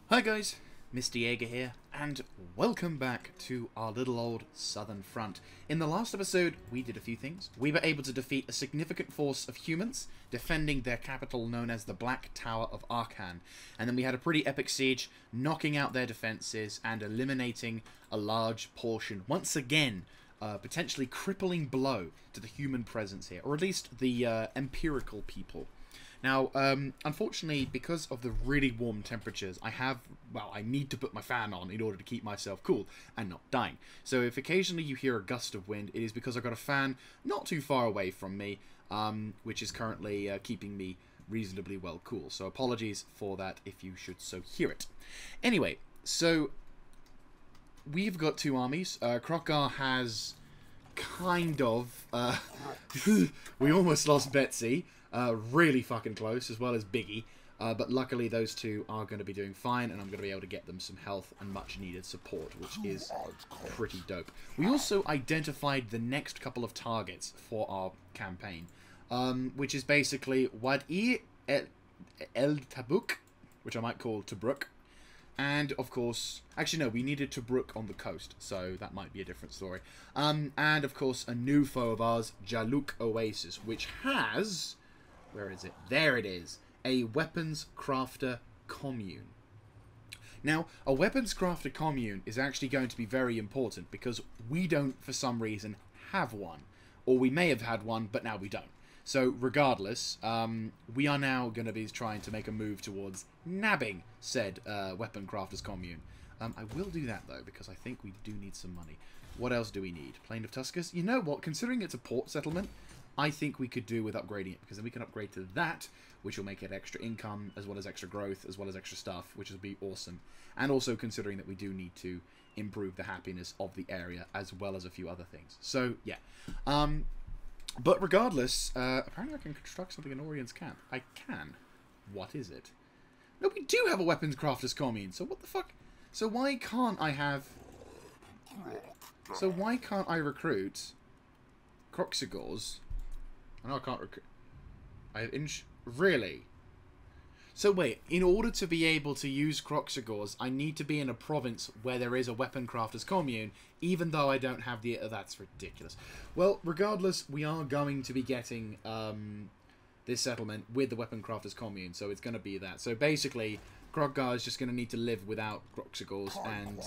Hi guys, Mr. Jaeger here, and welcome back to our little old southern front. In the last episode, we did a few things. We were able to defeat a significant force of humans, defending their capital known as the Black Tower of Arkan. And then we had a pretty epic siege, knocking out their defenses and eliminating a large portion, once again, potentially crippling blow to the human presence here, or at least the empirical people. Now, unfortunately, because of the really warm temperatures, I need to put my fan on in order to keep myself cool and not dying. So if occasionally you hear a gust of wind, it is because I've got a fan not too far away from me, which is currently keeping me reasonably well cool. So apologies for that if you should so hear it. Anyway, so we've got two armies. Krogar has kind of... we almost lost Betsy. Really fucking close, as well as Biggie. But luckily those two are going to be doing fine, and I'm going to be able to get them some health and much needed support, which is pretty dope. We also identified the next couple of targets for our campaign, which is basically Wadi El Tabuk, which I might call Tobruk, and of course, actually no, we needed Tobruk on the coast, so that might be a different story. And of course, a new foe of ours, Jaluk Oasis, which has... where is it? There it is. A weapons crafter commune. Now, a weapons crafter commune is actually going to be very important because we don't, for some reason, have one. Or we may have had one, but now we don't. So, regardless, we are now going to be trying to make a move towards nabbing said weapon crafters commune. I will do that, though, because I think we do need some money. What else do we need? Plain of Tuscus? You know what? Considering it's a port settlement, I think we could do with upgrading it, because then we can upgrade to that, which will make it extra income, as well as extra growth, as well as extra stuff, which will be awesome. And also considering that we do need to improve the happiness of the area, as well as a few other things. So, yeah. But regardless, apparently I can construct something in Orion's camp. I can. What is it? No, we do have a weapons crafters commune, so what the fuck? So why can't I have... So why can't I recruit Croxigors? I know I can't recruit... Really? So wait, in order to be able to use Croxigors, I need to be in a province where there is a weapon crafters commune, even though I don't have the... that's ridiculous. Well, regardless, we are going to be getting this settlement with the weapon crafters commune, so it's going to be that. So basically, Krogar is just going to need to live without Croxigors, and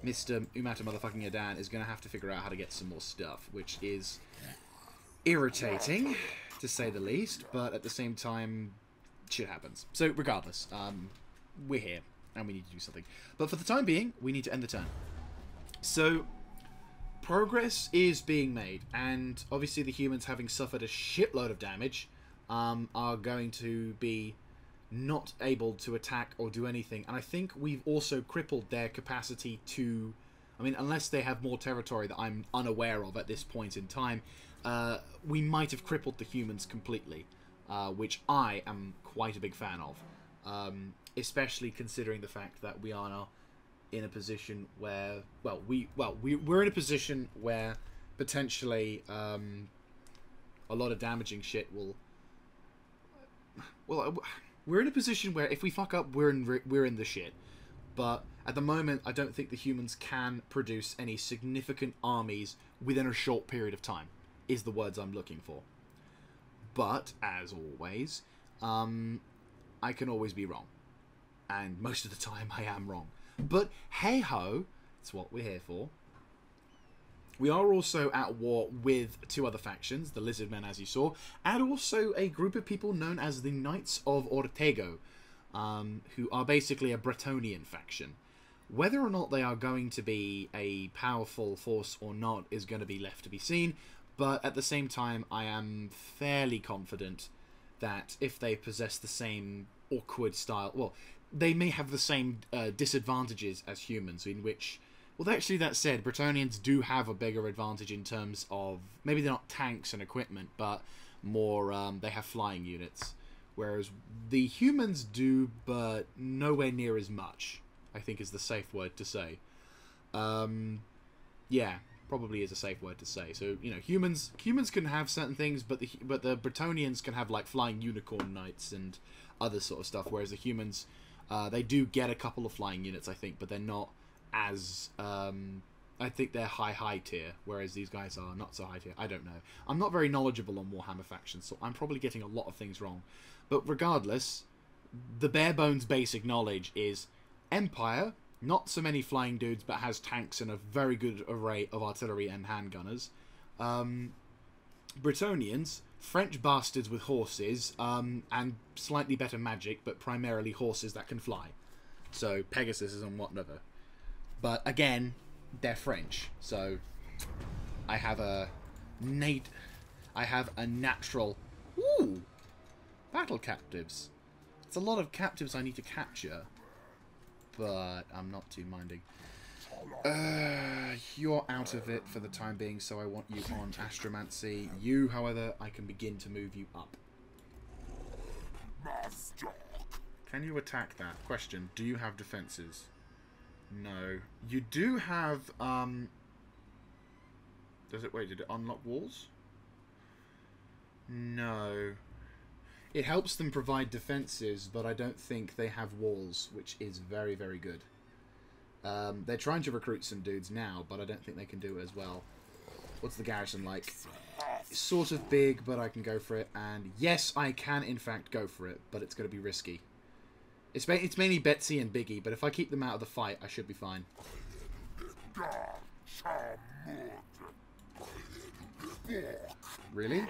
Mr. Umata motherfucking Adan is going to have to figure out how to get some more stuff, which is irritating, to say the least, but at the same time, shit happens. So regardless, we're here, and we need to do something. But for the time being, we need to end the turn. So, progress is being made, and obviously the humans, having suffered a shitload of damage, are going to be not able to attack or do anything. And I think we've also crippled their capacity to... I mean, unless they have more territory that I'm unaware of at this point in time, we might have crippled the humans completely, which I am quite a big fan of, especially considering the fact that we are now in a position where, we're in a position where potentially a lot of damaging shit will... Well, we're in a position where if we fuck up, we're in the shit. But at the moment, I don't think the humans can produce any significant armies within a short period of time, is the words I'm looking for. But, as always, I can always be wrong. And most of the time, I am wrong. But, hey-ho, it's what we're here for. We are also at war with two other factions, the Lizardmen, as you saw, and also a group of people known as the Knights of Ortego, who are basically a Bretonian faction. Whether or not they are going to be a powerful force or not is going to be left to be seen, but at the same time, I am fairly confident that if they possess the same awkward style... Well, they may have the same disadvantages as humans, in which... Well, actually, that said, Bretonians do have a bigger advantage in terms of... Maybe they're not tanks and equipment, but more they have flying units. Whereas the humans do, but nowhere near as much, I think is the safe word to say. Yeah, probably is a safe word to say. So, you know, humans can have certain things, but the Bretonians can have, like, flying unicorn knights and other sort of stuff, whereas the humans They do get a couple of flying units, I think, but they're not as... I think they're high tier, whereas these guys are not so high tier. I don't know. I'm not very knowledgeable on Warhammer factions, so I'm probably getting a lot of things wrong. But regardless, the bare bones basic knowledge is Empire, not so many flying dudes, but has tanks and a very good array of artillery and handgunners. Bretonnians, French bastards with horses, and slightly better magic, but primarily horses that can fly. So Pegasuses and whatever. But again, they're French, so I have a natural battle captives. It's a lot of captives I need to capture, but I'm not too minding. You're out of it for the time being, so I want you on Astromancy. You, however, I can begin to move you up. Can you attack that? Question, do you have defenses? No. You do have, wait, did it unlock walls? No. It helps them provide defenses, but I don't think they have walls, which is very, very good. They're trying to recruit some dudes now, but I don't think they can do it as well. What's the garrison like? It's sort of big, but I can go for it. And yes, I can in fact go for it, but it's going to be risky. It's mainly Betsy and Biggie, but if I keep them out of the fight, I should be fine. Really?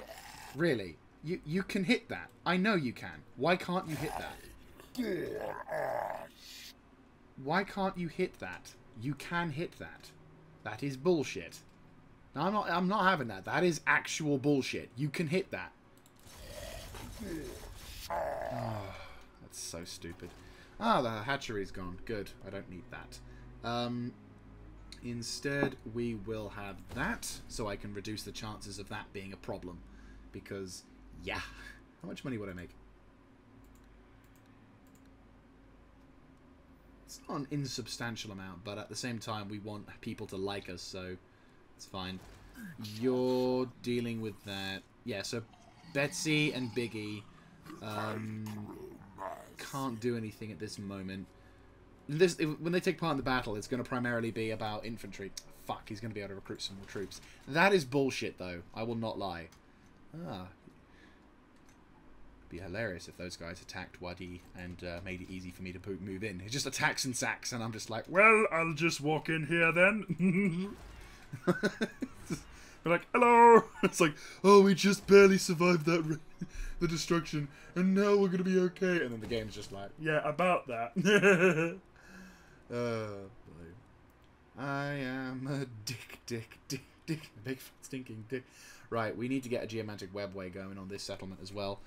Really? You can hit that. I know you can. Why can't you hit that? Why can't you hit that? You can hit that. That is bullshit. No, I'm not having that. That is actual bullshit. You can hit that. Oh, that's so stupid. Ah, the hatchery's gone. Good. I don't need that. Instead, we will have that, so I can reduce the chances of that being a problem. Because, yeah. How much money would I make? It's not an insubstantial amount, but at the same time, we want people to like us, so it's fine. You're dealing with that. Yeah, so Betsy and Biggie can't do anything at this moment. When they take part in the battle, it's going to primarily be about infantry. Fuck, he's going to be able to recruit some more troops. That is bullshit, though. I will not lie. Ah. Be hilarious if those guys attacked Wadi and made it easy for me to move in. It just attacks and sacks, and I'm just like, well, I'll just walk in here then. We're like, hello. It's like, oh, we just barely survived the destruction, and now we're gonna be okay. And then the game's just like, yeah, about that. Boy. I am a dick. Big stinking dick. Right, we need to get a geomantic webway going on this settlement as well.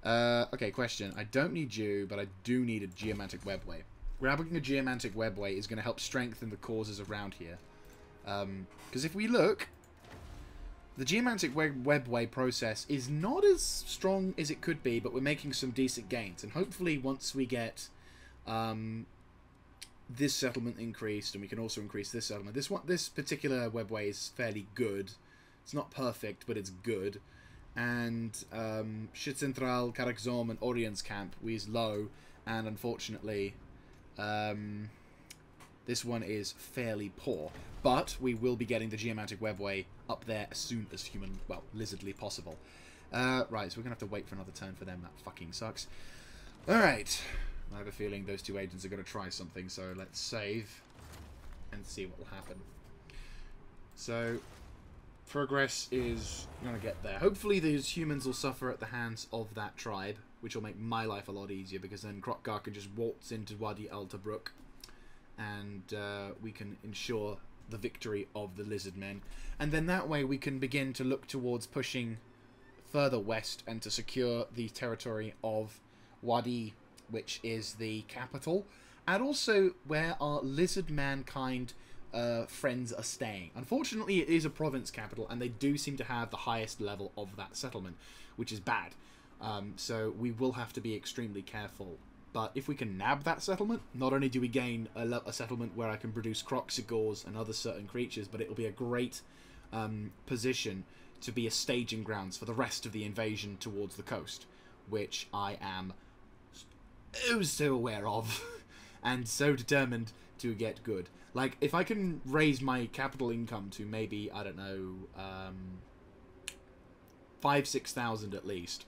Okay, question. I don't need you, but I do need a geomantic webway. Grabbing a geomantic webway is going to help strengthen the causes around here. Because if we look, the geomantic webway process is not as strong as it could be, but we're making some decent gains. And hopefully once we get this settlement increased, and we can also increase this settlement. This particular webway is fairly good. It's not perfect, but it's good. And Shit Central, Karakzom, and Orient's camp is low, and unfortunately this one is fairly poor. But we will be getting the geomantic webway up there as soon as lizardly possible. Right, so we're going to have to wait for another turn for them. That fucking sucks. Alright. I have a feeling those two agents are going to try something, so let's save and see what will happen. So progress is going to get there. Hopefully these humans will suffer at the hands of that tribe, which will make my life a lot easier, because then Krokgar can just waltz into Wadi Al Tabruk, and we can ensure the victory of the lizard men. And then that way we can begin to look towards pushing further west and to secure the territory of Wadi, which is the capital, and also where our lizard mankind friends are staying. Unfortunately, it is a province capital, and they do seem to have the highest level of that settlement, which is bad. So we will have to be extremely careful. But if we can nab that settlement, not only do we gain a settlement where I can produce Croxigors and other certain creatures, but it will be a great position to be a staging grounds for the rest of the invasion towards the coast, which I am oh so aware of and so determined to get good. Like, if I can raise my capital income to maybe, I don't know, 5,000-6,000 at least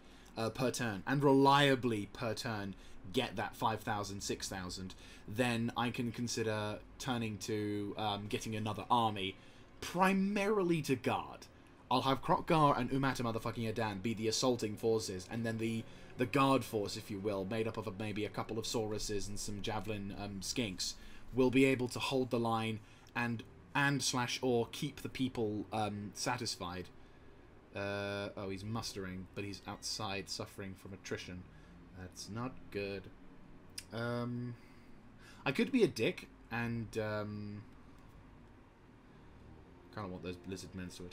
per turn, and reliably per turn get that 5,000, 6,000, then I can consider turning to getting another army, primarily to guard. I'll have Krokgar and Umata motherfucking Adan be the assaulting forces, and then the guard force, if you will, made up of maybe a couple of Sauruses and some Javelin skinks, will be able to hold the line and/or keep the people satisfied. Oh, he's mustering, but he's outside suffering from attrition. That's not good. I could be a dick and kind of want those lizard men to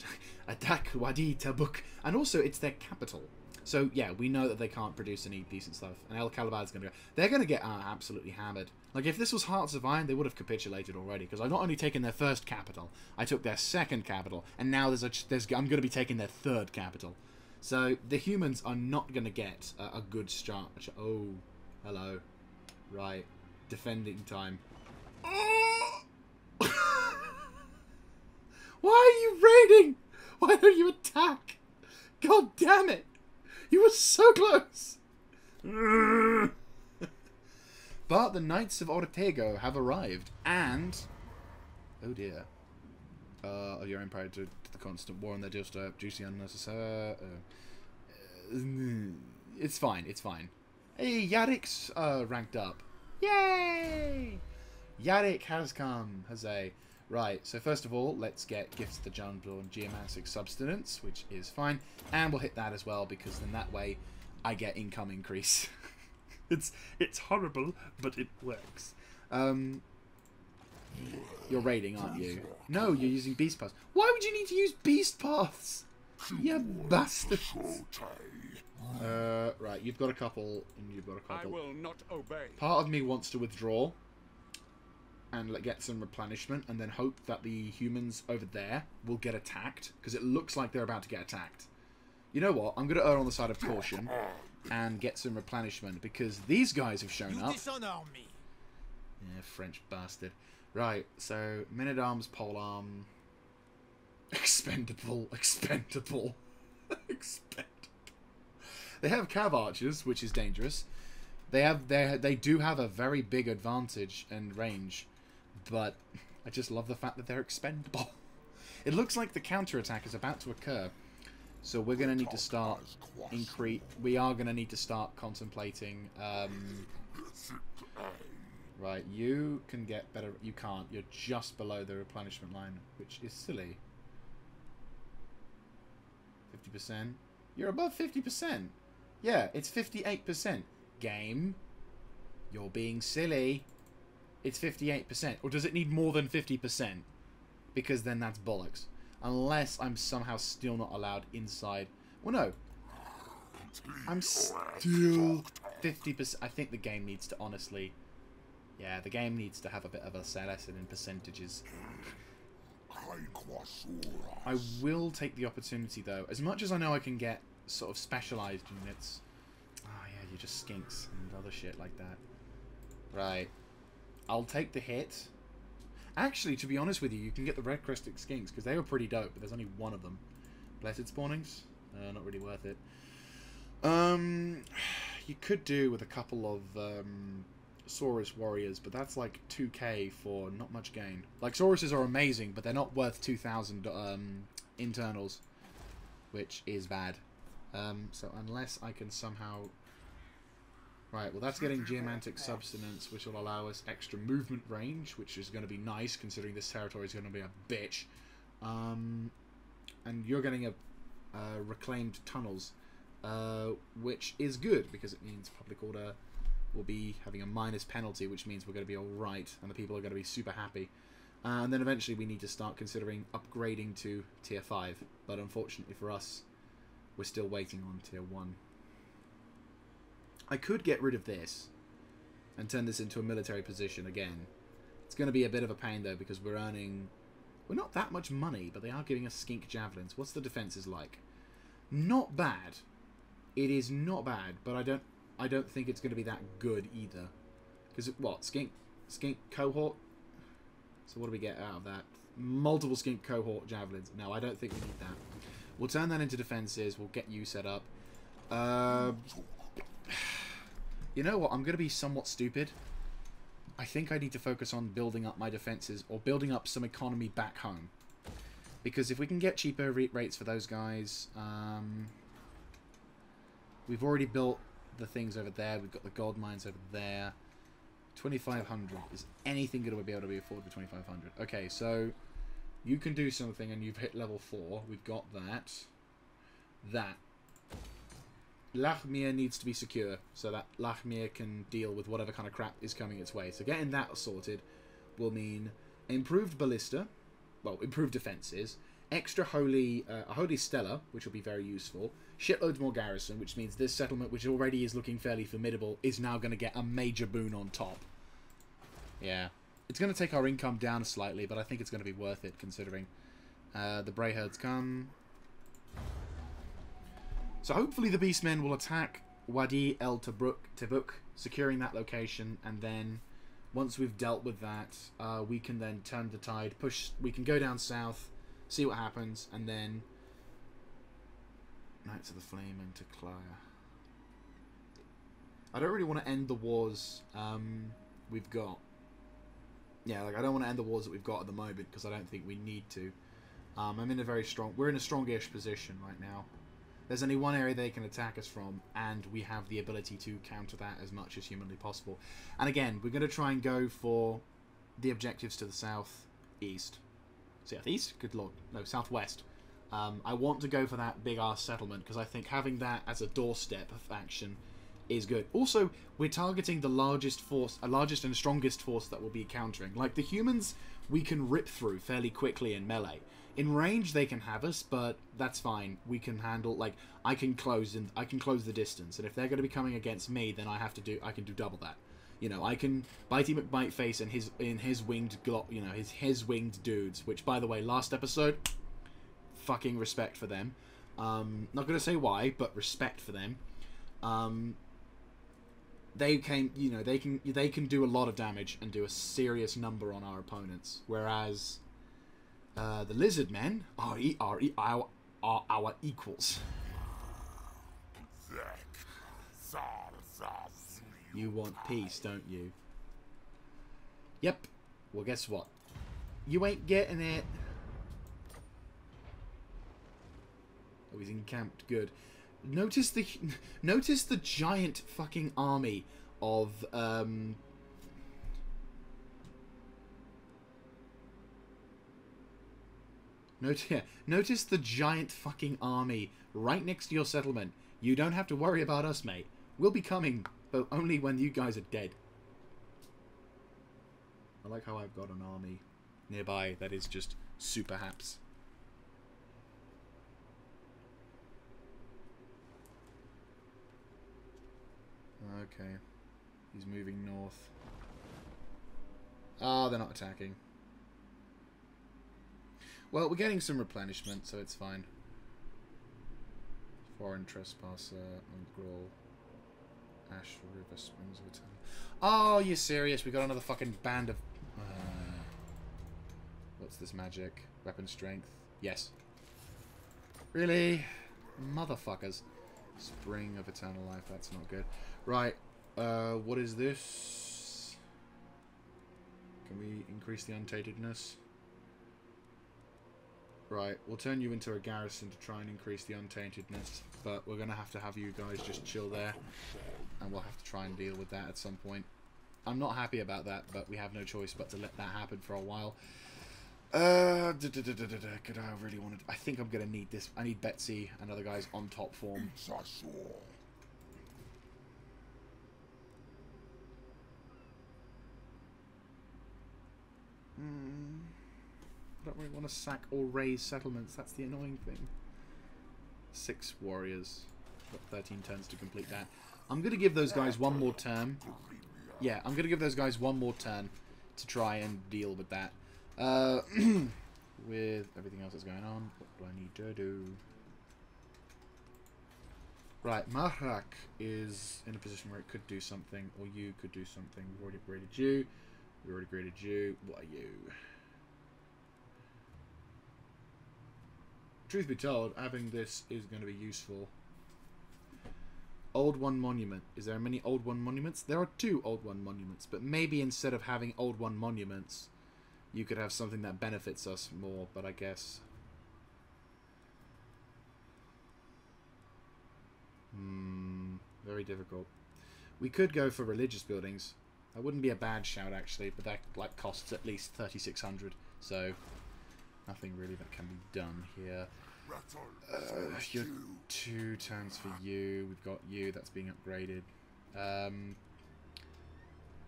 attack Wadi Tabuk, and also it's their capital. So yeah, we know that they can't produce any decent stuff, and El Calabad's gonna go. They're gonna get absolutely hammered. Like, if this was Hearts of Iron, they would have capitulated already, because I've not only taken their first capital, I took their second capital, and now I'm gonna be taking their third capital. So the humans are not gonna get a good start. Oh, hello, right, defending time. Why are you raiding? Why don't you attack? God damn it! You were so close! But the Knights of Ortego have arrived, and... oh dear. Of your empire to the constant war, and they're just juicy unnecessary. It's fine, it's fine. Hey, Yarik's ranked up. Yay! Yarik has come, huzzay. Right, so first of all, let's get Gifts of the Jungle and Geomantic Substance, which is fine. And we'll hit that as well, because then that way I get income increase. It's horrible, but it works. You're raiding, aren't you? No, you're using Beast Paths. Why would you need to use Beast Paths? You bastard. Right, you've got a couple, and you've got a couple. I will not obey. Part of me wants to withdraw and get some replenishment, and then hope that the humans over there will get attacked, because it looks like they're about to get attacked. You know what? I'm going to err on the side of caution and get some replenishment, because these guys have shown up. Yeah, French bastard. Right, so Men-at-Arms, Polearm, expendable. Expendable. They have Cav Archers, which is dangerous. They do have a very big advantage and range, but I just love the fact that they're expendable. It looks like the counterattack is about to occur, so we're going to need to start we are going to need to start contemplating. Right, you can get better. You can't. You're just below the replenishment line, which is silly. 50%. You're above 50%. Yeah, it's 58%. Game, you're being silly. It's 58%. Or does it need more than 50%? Because then that's bollocks. Unless I'm somehow still not allowed inside. Well, no. I'm still 50%. I think the game needs to honestly... yeah, the game needs to have a bit of a lesson in percentages. I will take the opportunity, though. As much as I know I can get sort of specialised units... oh, yeah, you're just skinks and other shit like that. Right. I'll take the hit. Actually, to be honest with you, you can get the red crested skinks, because they were pretty dope, but there's only one of them. Blessed spawnings? Not really worth it. You could do with a couple of Saurus warriors, but that's like 2k for not much gain. Like, Sauruses are amazing, but they're not worth 2,000 internals, which is bad. So unless I can somehow... right, well that's getting Geomantic Substance, which will allow us extra movement range, which is going to be nice, considering this territory is going to be a bitch. And you're getting a reclaimed tunnels, which is good, because it means public order will be having a minus penalty, which means we're going to be alright, and the people are going to be super happy. And then eventually we need to start considering upgrading to tier 5, but unfortunately for us, we're still waiting on tier 1. I could get rid of this and turn this into a military position again. It's going to be a bit of a pain, though, because we're earning... we're not that much money, but they are giving us skink javelins. What's the defenses like? Not bad. It is not bad, but I don't... I don't think it's going to be that good either. Because, what? Skink cohort? So what do we get out of that? Multiple skink cohort javelins. No, I don't think we need that. We'll turn that into defenses. We'll get you set up. You know what? I'm going to be somewhat stupid. I think I need to focus on building up my defenses or building up some economy back home. Because if we can get cheaper rates for those guys... we've already built the things over there. We've got the gold mines over there. 2,500. Is anything going to be able to be afforded with 2,500? Okay, so you can do something and you've hit level 4. We've got that. That. Lachmir needs to be secure so that Lachmir can deal with whatever kind of crap is coming its way. So getting that sorted will mean improved ballista, well, improved defenses, extra holy, a holy stella, which will be very useful, shitloads more garrison, which means this settlement, which already is looking fairly formidable, is now going to get a major boon on top. Yeah. It's going to take our income down slightly, but I think it's going to be worth it, considering the Bray herds come. So hopefully the Beastmen will attack Wadi El Tabuk, securing that location, and then once we've dealt with that, we can then turn the tide, we can go down south, see what happens, and then Knights of the Flame into Claire. I don't really want to end the wars we've got. Yeah, like I don't want to end the wars that we've got at the moment because I don't think we need to. I'm in a very strong... We're in a strongish position right now. There's only one area they can attack us from, and we have the ability to counter that as much as humanly possible. And again, we're going to try and go for the objectives to the southeast. Southeast? Good lord. No, southwest. I want to go for that big-ass settlement, because I think having that as a doorstep of action is good. Also, we're targeting the largest force, largest and strongest force that we'll be countering. Like, the humans, we can rip through fairly quickly in melee. In range, they can have us, but that's fine. We can handle, like, I can close the distance, and if they're going to be coming against me, then I can do double that. You know, I can Bitey McBiteface and his winged, you know, his winged dudes. Which, by the way, last episode, fucking respect for them. Not going to say why, but respect for them. They came, you know, they can do a lot of damage and do a serious number on our opponents, whereas the lizard men are our equals. You want peace, don't you? Yep. Well, guess what? You ain't getting it. Oh, he's encamped. Good. Notice the giant fucking army of Notice the giant fucking army right next to your settlement. You don't have to worry about us, mate. We'll be coming, but only when you guys are dead. I like how I've got an army nearby that is just super haps. Okay. He's moving north. Ah, they're not attacking. Well, we're getting some replenishment, so it's fine. Foreign trespasser, Mongrel, Ash River Springs of Eternal. Oh, you're serious? We got another fucking band of... what's this magic? Weapon strength? Yes. Really? Motherfuckers. Spring of Eternal Life, that's not good. Right, what is this? Can we increase the untatedness? Right, we'll turn you into a garrison to try and increase the untaintedness, but we're going to have you guys just chill there, and we'll have to try and deal with that at some point. I'm not happy about that, but we have no choice but to let that happen for a while. Could I really want to... I think I'm going to need this. I need Betsy and other guys on top form. I don't really want to sack or raise settlements. That's the annoying thing. 6 warriors. Got 13 turns to complete that. I'm going to give those guys one more turn. Yeah, I'm going to give those guys one more turn to try and deal with that. With everything else that's going on, what do I need to do? Right, Mahrak is in a position where it could do something, or you could do something. We've already upgraded you. We already upgraded you. What are you? Truth be told, having this is going to be useful. Old One Monument. Is there many Old One Monuments? There are 2 Old One Monuments, but maybe instead of having Old One Monuments, you could have something that benefits us more, but I guess... very difficult. We could go for religious buildings. That wouldn't be a bad shout, actually, but that like costs at least 3,600, so nothing really that can be done here. Your 2 turns for you. We've got you. That's being upgraded.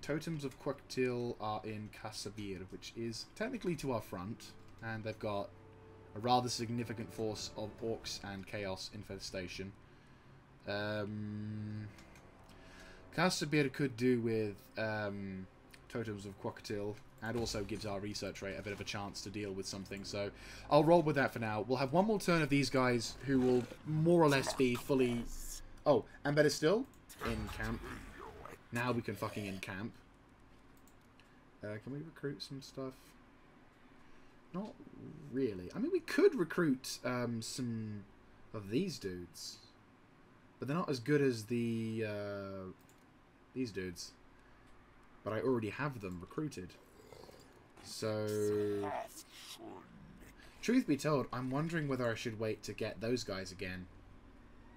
Totems of Quacktil are in Kasabir, which is technically to our front, and they've got a rather significant force of orcs and chaos infestation. Kasabir could do with Totems of Quacktil, and also gives our research rate a bit of a chance to deal with something, so I'll roll with that for now. We'll have one more turn of these guys, who will more or less be fully... Oh, and better still, in camp. Now we can fucking in camp. Can we recruit some stuff? Not really. I mean, we could recruit some of these dudes, but they're not as good as the these dudes. But I already have them recruited. So, truth be told, I'm wondering whether I should wait to get those guys again.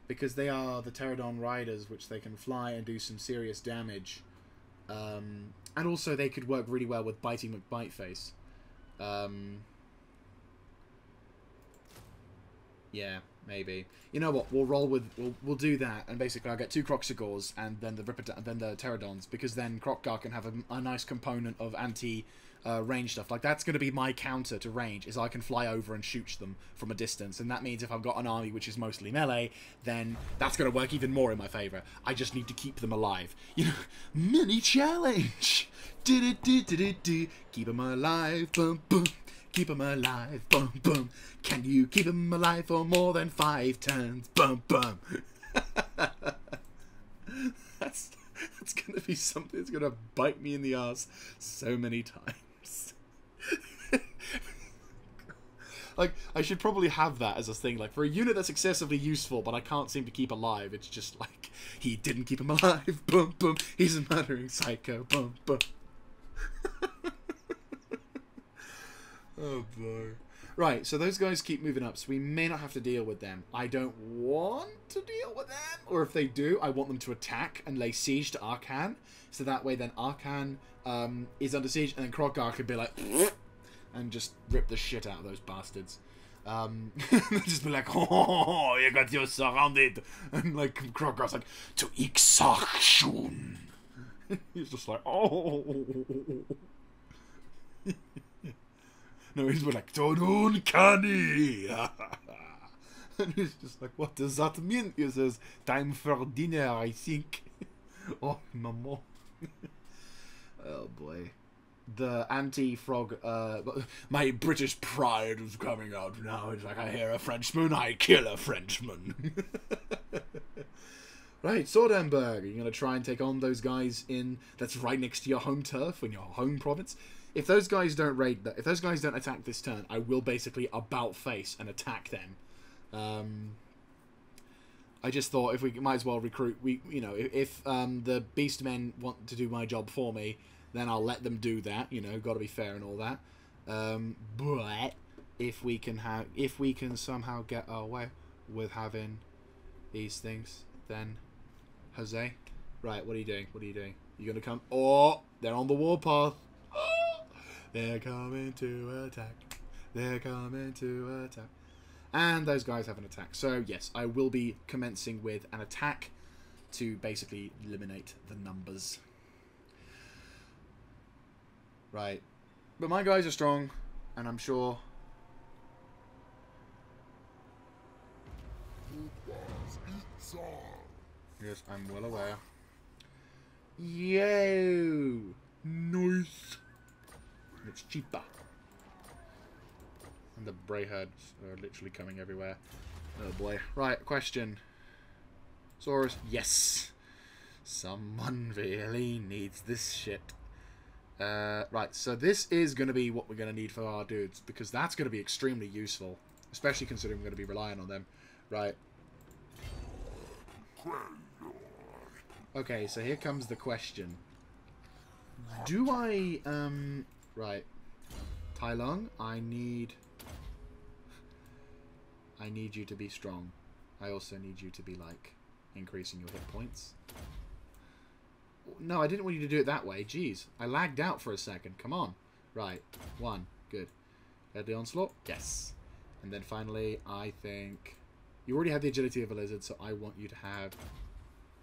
Because they are the Pterodon Riders, which they can fly and do some serious damage. And also they could work really well with Biting McBiteface. Yeah, maybe. You know what? We'll roll with we'll do that, and basically I'll get 2 Croxigors and then the Pterodons, because then Krokgar can have a nice component of anti range stuff. Like, that's going to be my counter to range, is I can fly over and shoot them from a distance, and that means if I've got an army which is mostly melee, then that's going to work even more in my favour. I just need to keep them alive. You know, mini challenge. Keep them alive. Boom, boom. Keep them alive. Boom, boom. Can you keep them alive for more than 5 turns? Boom, boom. That's going to be something that's going to bite me in the ass so many times. Like, I should probably have that as a thing. Like, for a unit that's excessively useful, but I can't seem to keep alive, it's just like, he didn't keep him alive. Boom, boom. He's a murdering psycho. Boom, boom. Oh, boy. Right, so those guys keep moving up, so we may not have to deal with them. I don't want to deal with them, or if they do, I want them to attack and lay siege to Arkan, so that way then Arkan is under siege, and then Krokgar can be like, and just rip the shit out of those bastards. Just be like, oh, you got you surrounded, and like Krokgar's like, to exhaustion. He's just like, oh. No, he's like, Todun Kani! And he's just like, what does that mean? He says, time for dinner, I think. Oh, maman. Oh, boy. The anti-frog, my British pride is coming out now. It's like, I hear a Frenchman, I kill a Frenchman. Right, Sordenberg, you're going to try and take on those guys that's right next to your home turf in your home province. If those guys don't if those guys don't attack this turn, I will basically about face and attack them. I just thought if we might as well recruit, if the Beastmen want to do my job for me, then I'll let them do that. You know, got to be fair and all that. But if we can somehow get our way with having these things, then Jose, right? What are you doing? What are you doing? You gonna come? Oh, they're on the warpath. They're coming to attack. They're coming to attack. And those guys have an attack. So, yes, I will be commencing with an attack to basically eliminate the numbers. Right. But my guys are strong, and I'm sure... Yes, I'm well aware. Yo! Nice! It's cheaper. And the Brayherds are literally coming everywhere. Oh boy. Right, question. Saurus. Yes. Someone really needs this shit. Right, so this is going to be what we're going to need for our dudes, because that's going to be extremely useful, especially considering we're going to be relying on them. Right. Okay, so here comes the question. Do I, right. Tai Lung, I need you to be strong. I also need you to be, like, increasing your hit points. No, I didn't want you to do it that way. Jeez. I lagged out for a second. Come on. Right. 1. Good. Deadly Onslaught? Yes. And then finally, I think... You already have the agility of a lizard, so I want you to have...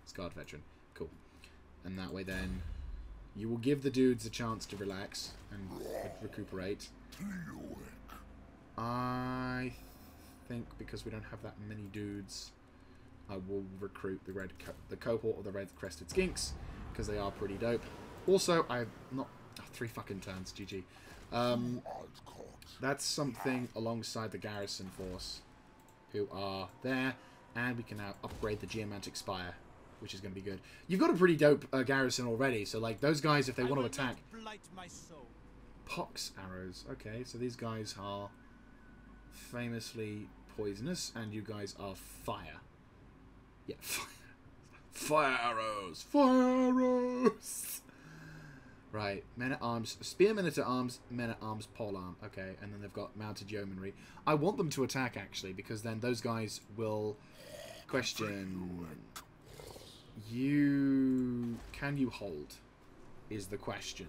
Scarred Veteran. Cool. And that way then, you will give the dudes a chance to relax and recuperate. I think because we don't have that many dudes, I will recruit the cohort of the Red Crested Skinks, because they are pretty dope. Also, I'm not... Oh, 3 fucking turns, GG. That's something alongside the Garrison Force, who are there, and we can now upgrade the Geomantic Spire, which is going to be good. You've got a pretty dope garrison already, so like those guys, if they want to attack... Pox arrows. Okay, so these guys are famously poisonous, and you guys are fire. Yeah, fire. Fire arrows! Fire arrows! Right, men-at-arms, spearmen-at-arms, men-at-arms, polearm. Okay, and then they've got mounted yeomanry. I want them to attack, actually, because then those guys will question... Can you hold? Is the question.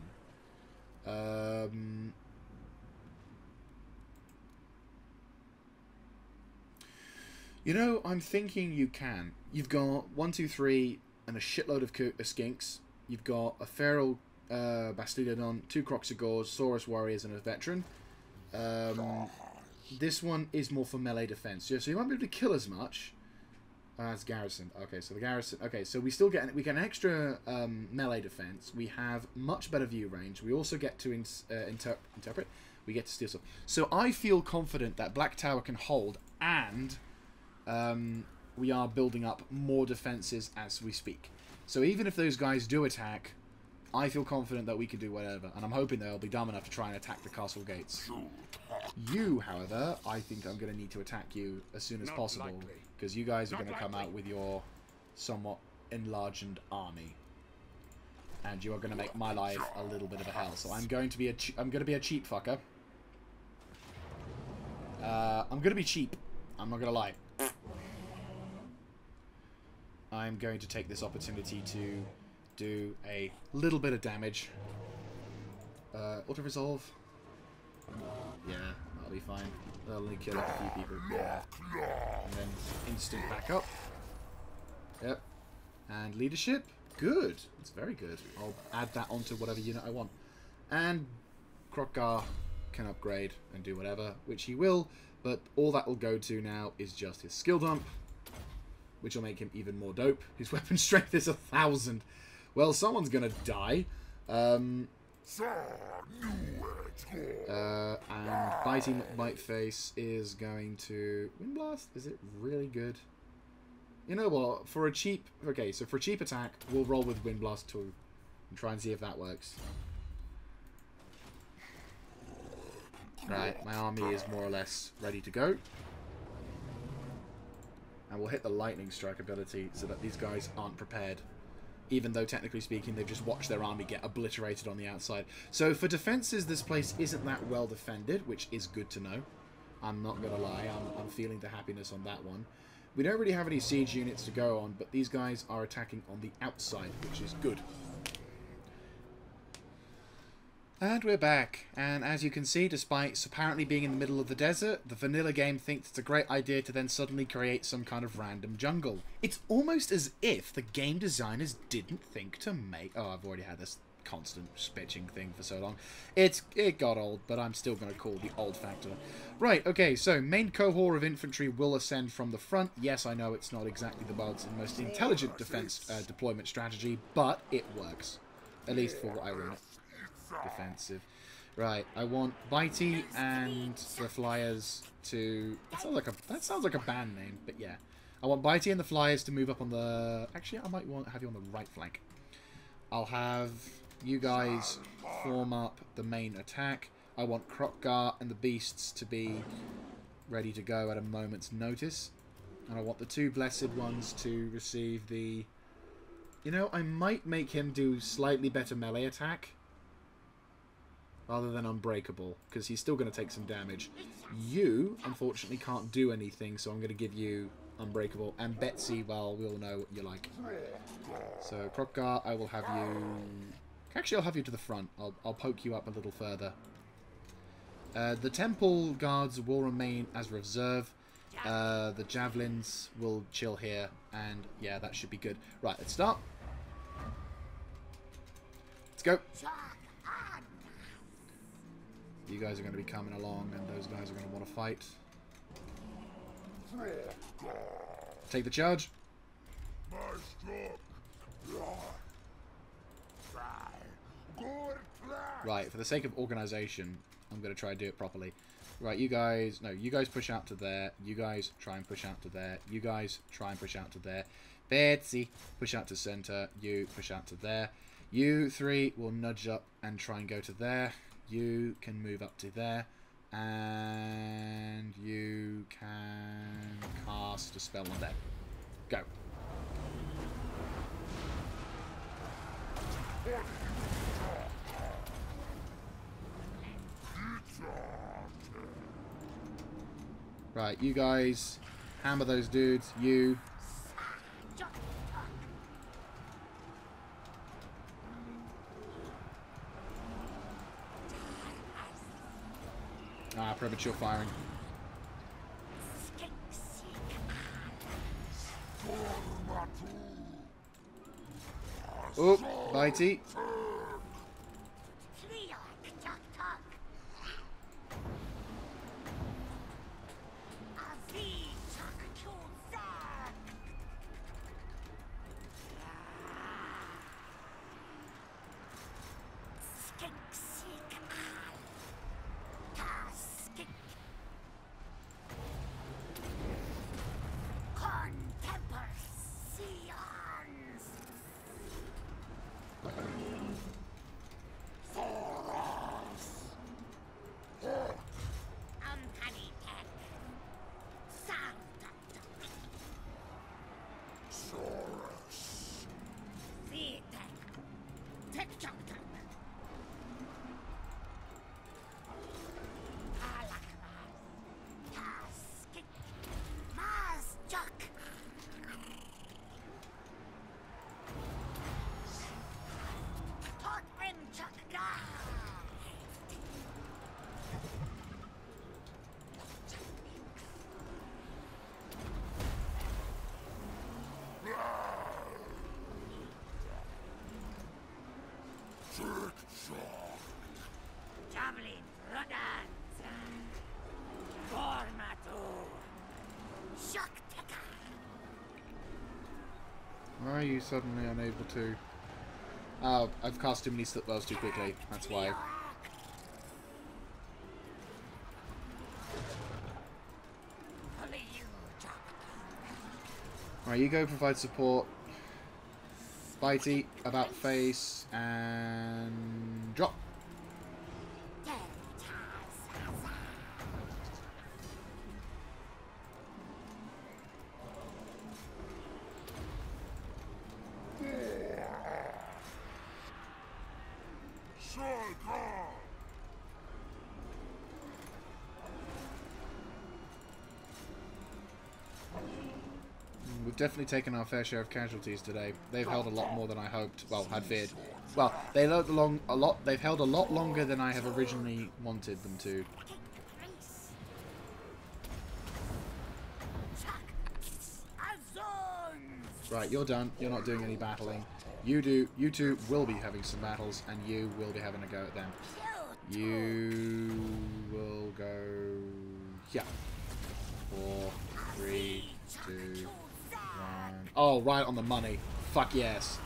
You know, I'm thinking you can. You've got 1, 2, 3, and a shitload of skinks. You've got a feral Bastillodon, 2 Croxigores, Saurus warriors, and a veteran. This one is more for melee defense. So you won't be able to kill as much as garrison. Okay, so the garrison. Okay, so we still get an extra melee defense. We have much better view range. We also get to interpret. We get to steal stuff. So I feel confident that Black Tower can hold, and we are building up more defenses as we speak. So even if those guys do attack, I feel confident that we can do whatever, and I'm hoping they'll be dumb enough to try and attack the castle gates. You, however, I think I'm going to need to attack you as soon as possible, because you guys are going to come out with your somewhat enlarged army, and you are going to make my life a little bit of a hell. So I'm going to be a cheap fucker. I'm going to be cheap. I'm not going to lie. I'm going to take this opportunity to do a little bit of damage. Auto-resolve. Yeah, that'll be fine. That'll only kill like a few people. Yeah. And then instant backup. Yep. And leadership. Good. It's very good. I'll add that onto whatever unit I want. And Krokgar can upgrade and do whatever, which he will, but all that will go to now is just his skill dump, which will make him even more dope. His weapon strength is 1,000. Well, someone's gonna die. And Biting Biteface is going to... Wind Blast? Is it really good? You know what? For a cheap... Okay, so for a cheap attack, we'll roll with Wind Blast 2 and try and see if that works. Right, my army is more or less ready to go. And we'll hit the Lightning Strike ability so that these guys aren't prepared. Even though, technically speaking, they've just watched their army get obliterated on the outside. So, for defenses, this place isn't that well defended, which is good to know. I'm not going to lie, I'm feeling the happiness on that one. We don't really have any siege units to go on, but these guys are attacking on the outside, which is good. And we're back, and as you can see, despite apparently being in the middle of the desert, the vanilla game thinks it's a great idea to then suddenly create some kind of random jungle. It's almost as if the game designers didn't think to make... Oh, I've already had this constant bitching thing for so long. It got old, but I'm still going to call the old factor. Right, okay, so main cohort of infantry will ascend from the front. Yes, I know it's not exactly the most intelligent defense deployment strategy, but it works. At least for what I want. Defensive. Right, I want Bitey and the Flyers to... That sounds like a band name, but yeah. I want Bitey and the Flyers to move up on the... Actually, I might want to have you on the right flank. I'll have you guys form up the main attack. I want Crockgar and the Beasts to be ready to go at a moment's notice. And I want the 2 Blessed Ones to receive the... You know, I might make him do slightly better melee attack rather than Unbreakable, because he's still going to take some damage. You, unfortunately, can't do anything, so I'm going to give you Unbreakable. And Betsy, well, we all know what you like. So, Crockgar, I will have you... Actually, I'll have you to the front. I'll poke you up a little further. The Temple Guards will remain as reserve. The Javelins will chill here. And, yeah, that should be good. Right, let's start. Let's go. You guys are going to be coming along, and those guys are going to want to fight. Take the charge. Right, for the sake of organisation, I'm going to try and do it properly. Right, you guys... No, you guys push out to there. You guys try and push out to there. You guys try and push out to there. Betsy, push out to centre. You push out to there. You 3 will nudge up and try and go to there. You can move up to there. And you can cast a spell on there. Go. Right, you guys hammer those dudes. You. Ah, premature firing. Oh, Bitey. Why are you suddenly unable to... Oh, I've cast too many slipwells too quickly. That's why. Right, you go provide support. Bitey, about face, and drop. We've definitely taken our fair share of casualties today. They've held a lot more than I hoped. Well, had feared. Well, they held a lot. They've held a lot longer than I have originally wanted them to. Right, you're done. You're not doing any battling. You do. You two will be having some battles, and you will be having a go at them. You will go. Yeah. 4, 3, 2, 1. Oh, right on the money. Fuck yes.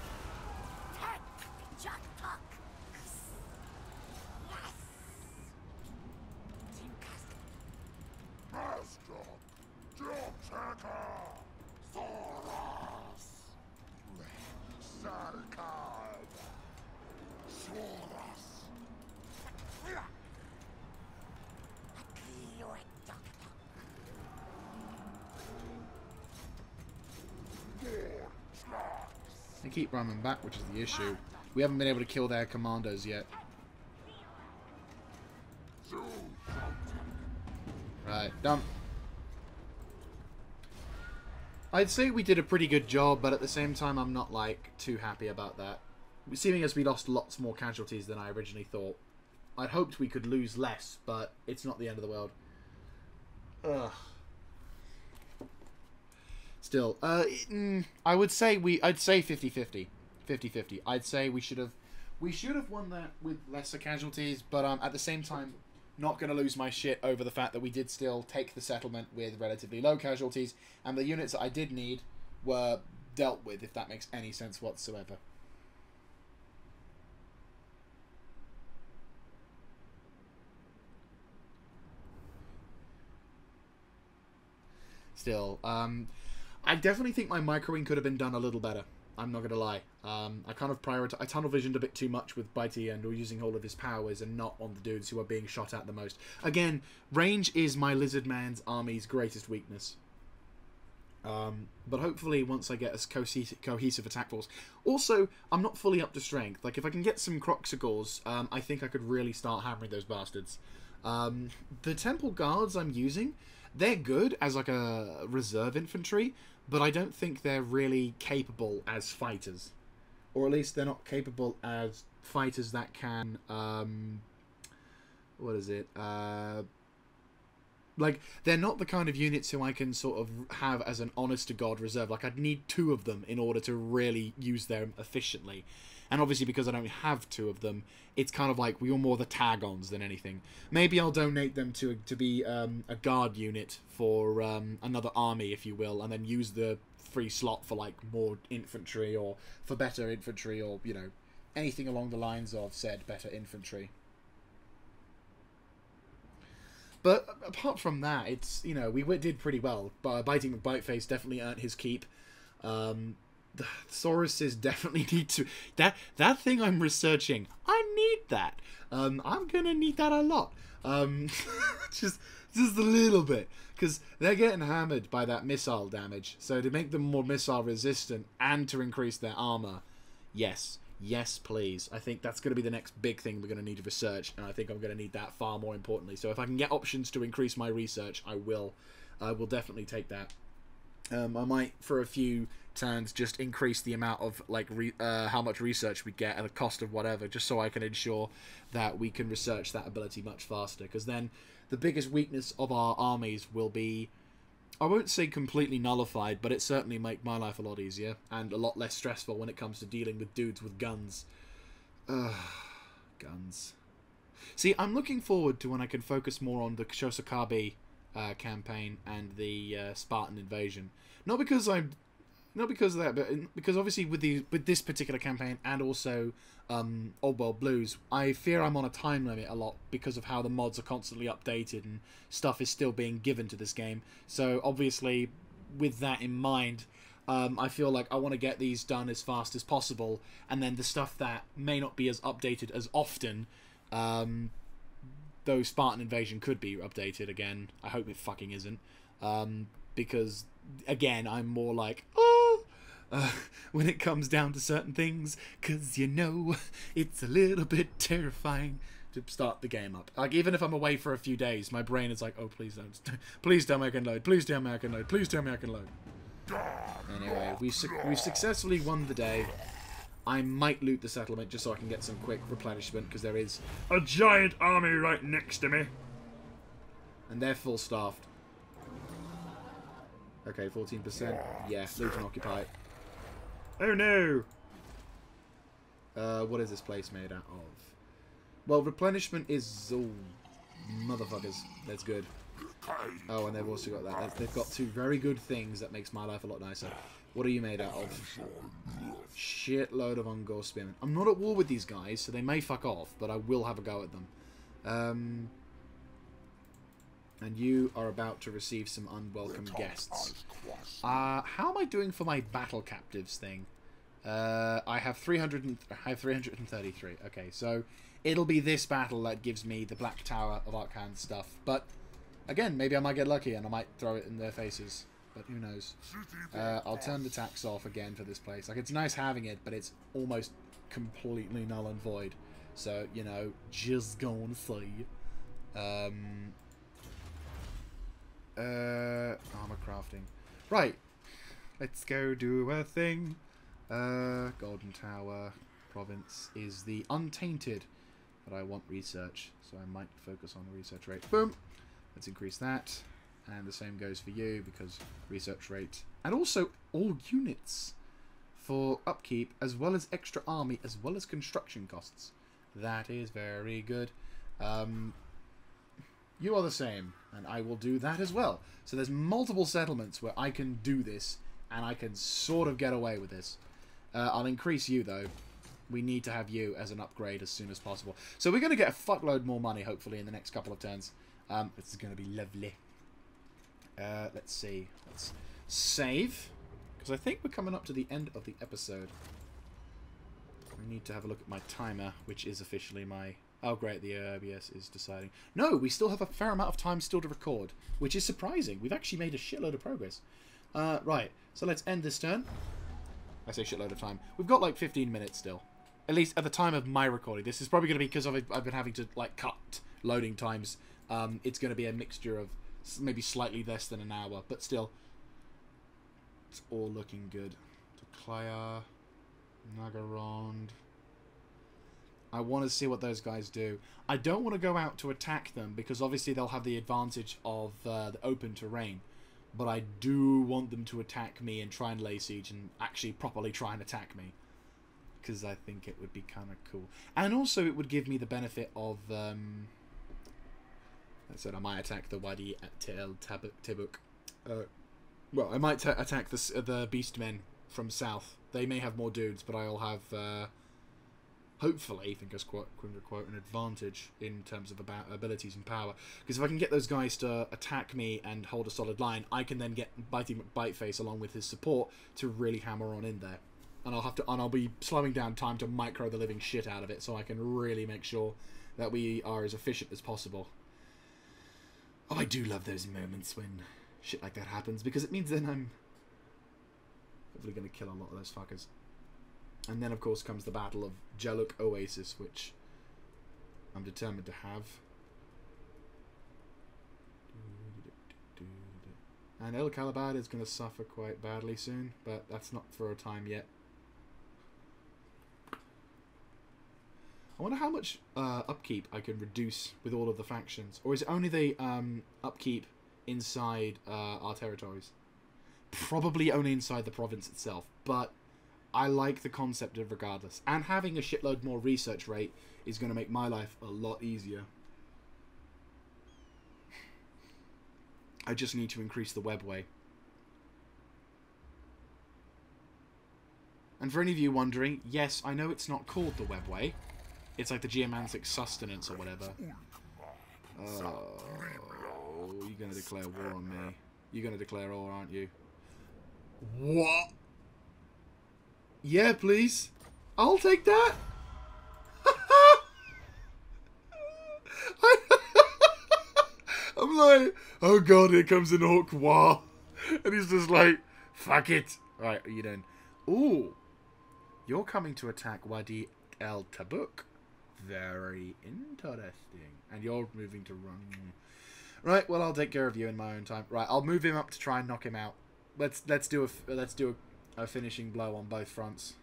They keep running back, which is the issue. We haven't been able to kill their commandos yet. Right, done. I'd say we did a pretty good job, but at the same time, I'm not, like, too happy about that. Seeming as we lost lots more casualties than I originally thought. I'd hoped we could lose less, but it's not the end of the world. Ugh. Still, I would say I'd say 50-50. 50-50. I'd say we should have won that with lesser casualties, but at the same time, not going to lose my shit over the fact that we did still take the settlement with relatively low casualties, and the units that I did need were dealt with, if that makes any sense whatsoever. Still, I definitely think my microing could have been done a little better. I'm not going to lie. I kind of I tunnel visioned a bit too much with Bitey and using all of his powers and not on the dudes who are being shot at the most. Again, range is my Lizard Man's army's greatest weakness. But hopefully once I get a cohesive attack force. Also, I'm not fully up to strength. Like, if I can get some Croxigors, I think I could really start hammering those bastards. The Temple Guards I'm using, they're good as like a reserve infantry, but I don't think they're really capable as fighters. Or at least they're not capable as fighters that can, what is it? Like, they're not the kind of units who I can sort of have as an honest-to-God reserve. Like, I'd need 2 of them in order to really use them efficiently. And obviously, because I don't have 2 of them, it's kind of like, we're more the tag-ons than anything. Maybe I'll donate them to be a guard unit for another army, if you will, and then use the free slot for, like, more infantry, or for better infantry, or, you know, anything along the lines of said better infantry. But apart from that, it's, you know, we did pretty well. Biting McBiteface definitely earned his keep. The Thesauruses definitely need to... That thing I'm researching, I need that. I'm going to need that a lot. Just a little bit. Because they're getting hammered by that missile damage. So to make them more missile resistant and to increase their armor, yes. Yes, please. I think that's going to be the next big thing we're going to need to research, and I think I'm going to need that far more importantly. So if I can get options to increase my research, I will. I will definitely take that. I might, for a few turns, just increase the amount of, like, how much research we get at the cost of whatever, just so I can ensure that we can research that ability much faster. Because then the biggest weakness of our armies will be, I won't say completely nullified, but it certainly make my life a lot easier and a lot less stressful when it comes to dealing with dudes with guns. Guns. See, I'm looking forward to when I can focus more on the Shosokabe campaign and the Spartan invasion. Not because of that, but because obviously with this particular campaign and also Old World Blues, I fear I'm on a time limit a lot because of how the mods are constantly updated and stuff is still being given to this game. So obviously, with that in mind, I feel like I want to get these done as fast as possible, and then the stuff that may not be as updated as often, though Spartan Invasion could be updated again. I hope it fucking isn't, because again, I'm more like, when it comes down to certain things, because, you know, it's a little bit terrifying to start the game up. Like, even if I'm away for a few days, my brain is like, oh, please tell me I can load, please tell me I can load, please tell me I can load. Anyway, we've successfully won the day. I might loot the settlement just so I can get some quick replenishment, because there is a giant army right next to me. And they're full staffed. Okay, 14%. Yeah, loot and occupy. Oh no! What is this place made out of? Well, replenishment is... Oh, motherfuckers. That's good. Oh, and they've also got that. They've got 2 very good things that makes my life a lot nicer. What are you made out of? Shitload of Ungor Spearmen. I'm not at war with these guys, so they may fuck off, but I will have a go at them. And you are about to receive some unwelcome guests. How am I doing for my battle captives thing? I have 333. Okay, so it'll be this battle that gives me the Black Tower of Arkhan stuff. But again, maybe I might get lucky and I might throw it in their faces. but who knows. I'll turn the tax off again for this place. Like, it's nice having it, but it's almost completely null and void. So, you know, just go and see. Armor crafting. Right. Let's go do a thing. Golden Tower province is the untainted, but I want research, so I might focus on the research rate. Boom. Let's increase that. And the same goes for you, because research rate. And also all units for upkeep, as well as extra army, as well as construction costs. That is very good. You are the same, and I will do that as well. So there's multiple settlements where I can do this, and I can sort of get away with this. I'll increase you, though. We need to have you as an upgrade as soon as possible. So we're going to get a fuckload more money, hopefully, in the next couple of turns. This is going to be lovely. Let's see. Let's save, because I think we're coming up to the end of the episode. We need to have a look at my timer, which is officially my... Oh, great, the OBS is deciding. No, we still have a fair amount of time still to record, which is surprising. We've actually made a shitload of progress. Right, so let's end this turn. I say shitload of time. We've got like 15 minutes still. At least at the time of my recording. This is probably going to be because I've been having to like cut loading times. It's going to be a mixture of maybe slightly less than an hour, but still. It's all looking good. Declare. Nagarond. I want to see what those guys do. I don't want to go out to attack them, because obviously they'll have the advantage of the open terrain. But I do want them to attack me and try and lay siege and actually properly try and attack me. Because I think it would be kind of cool. And also it would give me the benefit of... I said I might attack the Wadi at Tel Tibuk. Well, I might attack the Beastmen from south. They may have more dudes, but I'll have... hopefully, fingers quote an advantage in terms of abilities and power. Because if I can get those guys to attack me and hold a solid line, I can then get Bitey McBiteface along with his support to really hammer on in there. And I'll be slowing down time to micro the living shit out of it, so I can really make sure that we are as efficient as possible. Oh, I do love those moments when shit like that happens, because it means then I'm hopefully going to kill a lot of those fuckers. And then, of course, comes the Battle of Jaluk Oasis, which I'm determined to have. And El Calabad is going to suffer quite badly soon, but that's not for a time yet. I wonder how much upkeep I can reduce with all of the factions. Or is it only the upkeep inside our territories? Probably only inside the province itself, but... I like the concept of regardless. And having a shitload more research rate is going to make my life a lot easier. I just need to increase the webway. And for any of you wondering, yes, I know it's not called the webway. It's like the geomantic sustenance or whatever. Oh, you're going to declare war on me. You're going to declare war, aren't you? What? Yeah, please. I'll take that. I'm like, oh god, here comes an orc war. And he's just like, fuck it. Right, are you done? Ooh. You're coming to attack Wadi El Tabuk. Very interesting. And you're moving to run. Right, well, I'll take care of you in my own time. Right, I'll move him up to try and knock him out. Let's do a finishing blow on both fronts.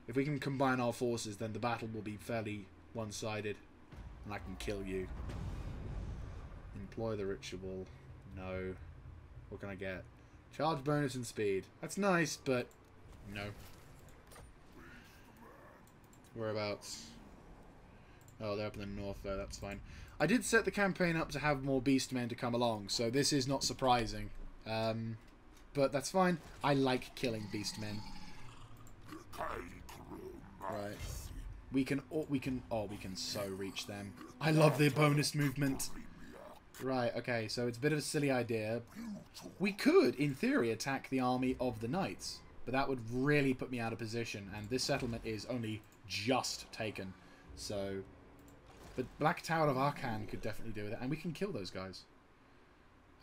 If we can combine our forces, then the battle will be fairly one-sided, and I can kill you. Employ the ritual. No. What can I get? Charge bonus and speed. That's nice, but no. Whereabouts? Oh, they're up in the north there. That's fine. I did set the campaign up to have more beastmen to come along, so this is not surprising. But that's fine. I like killing beastmen. Right. We can so reach them. I love their bonus movement. Right, okay, so it's a bit of a silly idea. We could, in theory, attack the army of the knights, but that would really put me out of position, and this settlement is only just taken. So, but Black Tower of Arkan could definitely do with it, and we can kill those guys.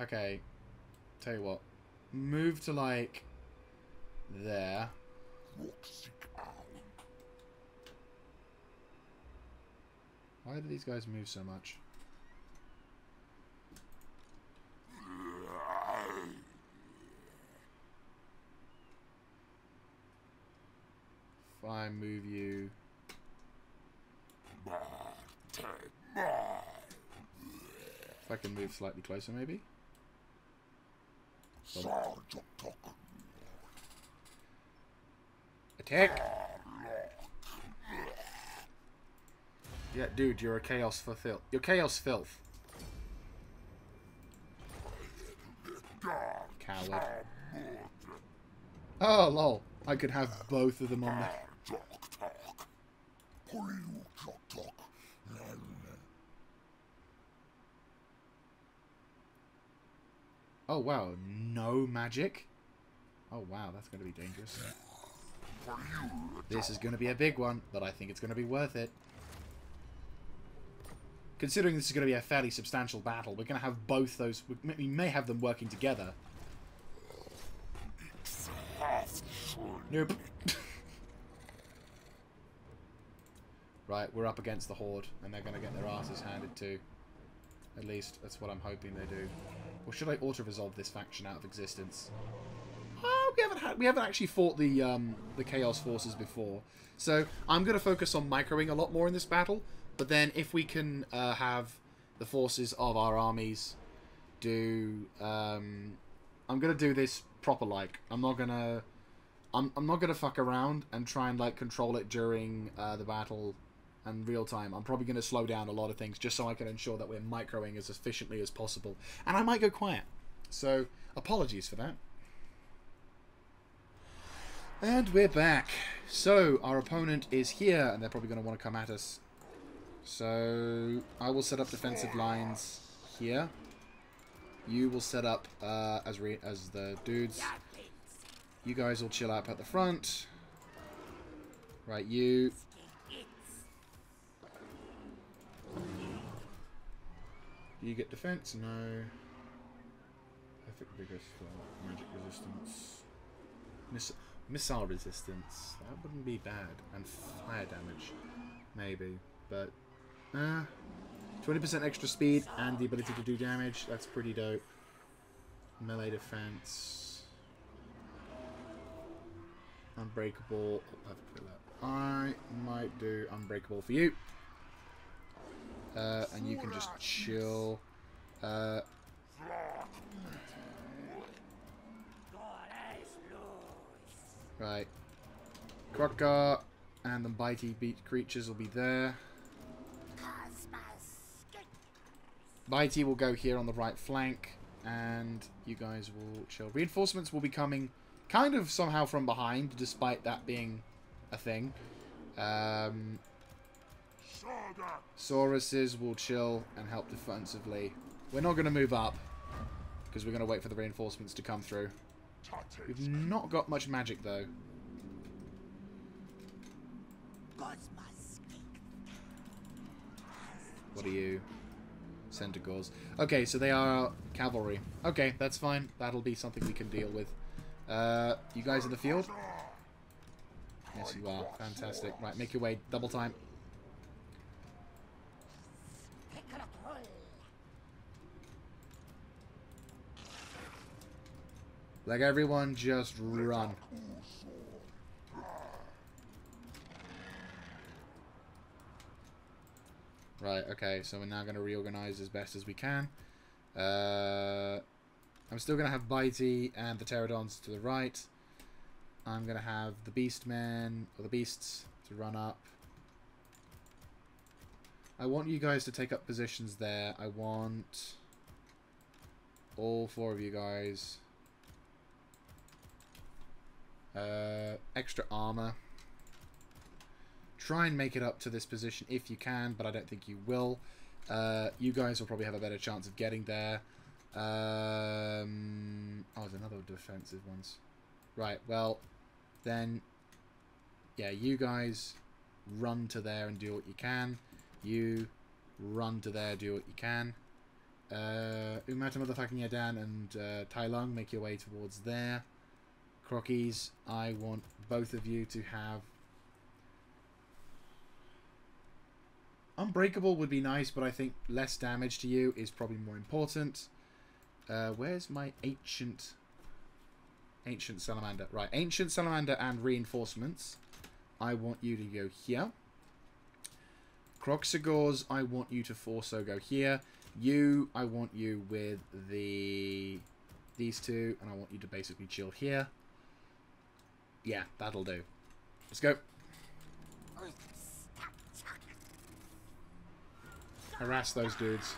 Okay, tell you what. move to, like, there. Why do these guys move so much? If I move you... If I can move slightly closer, maybe? Attack! Yeah, dude, you're a chaos for filth. You're chaos filth. Coward. Oh, lol. I could have both of them on there. Oh, wow. No magic? Oh, wow. That's going to be dangerous. This is going to be a big one, but I think it's going to be worth it. Considering this is going to be a fairly substantial battle, we're going to have both those... We may have them working together. Nope. Right, we're up against the Horde, and they're going to get their asses handed too. At least, that's what I'm hoping they do. Or should I auto-resolve this faction out of existence? We haven't actually fought the Chaos Forces before. So, I'm going to focus on microing a lot more in this battle. But then, if we can have the forces of our armies do... I'm going to do this proper-like. I'm not going to fuck around and try and, like, control it during the battle and real time. I'm probably going to slow down a lot of things just so I can ensure that we're microing as efficiently as possible. And I might go quiet. So, apologies for that. And we're back. So, our opponent is here, and they're probably going to want to come at us. So, I will set up defensive lines here. You will set up as the dudes. You guys will chill up at the front. Right, you... You get defense? No. Perfect vigor, magic resistance. Missile resistance. That wouldn't be bad. And fire damage. Maybe. But, 20% extra speed and the ability to do damage. That's pretty dope. Melee defense. Unbreakable. I might do unbreakable for you. And you can just chill. Right. Crocker and the bitey beat creatures will be there. Bitey will go here on the right flank, and you guys will chill. Reinforcements will be coming kind of somehow from behind, despite that being a thing. Sauruses will chill and help defensively. We're not going to move up, because we're going to wait for the reinforcements to come through. We've not got much magic, though. What are you? Centaurs. Okay, so they are cavalry. Okay, that's fine. That'll be something we can deal with. You guys in the field? Yes, you are. Fantastic. Right, make your way. Double time. Like, everyone just run. Right, okay, so we're now going to reorganize as best as we can. I'm still going to have Bitey and the Pterodons to the right. I'm going to have the Beastmen, or the Beasts, to run up. I want you guys to take up positions there. I want all four of you guys. Extra armor. Try and make it up to this position if you can, but I don't think you will. You guys will probably have a better chance of getting there. Oh, there's another defensive ones. Right, well, then, yeah, you guys run to there and do what you can. You run to there, do what you can. Umata motherfucking Yadan and Tai Lung, make your way towards there. Crockies, I want both of you to have... Unbreakable would be nice, but I think less damage to you is probably more important. Where's my ancient salamander? Right, ancient salamander and reinforcements. I want you to go here. Croxagores, I want you to also go here. You, I want you with these two, and I want you to basically chill here. Yeah, that'll do. Let's go. Harass those dudes.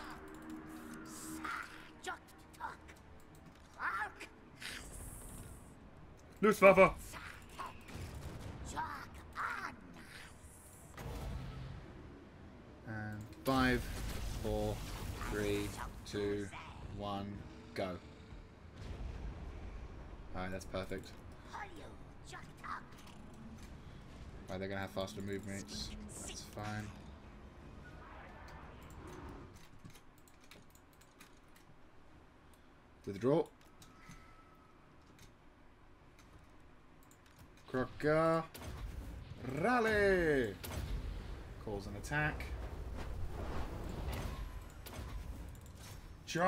Lucifer! And 5, 4, 3, 2, 1, go. Alright, that's perfect. Right, they're gonna have faster movements. That's fine. Withdraw. Croca. Rally! Calls an attack. Charge!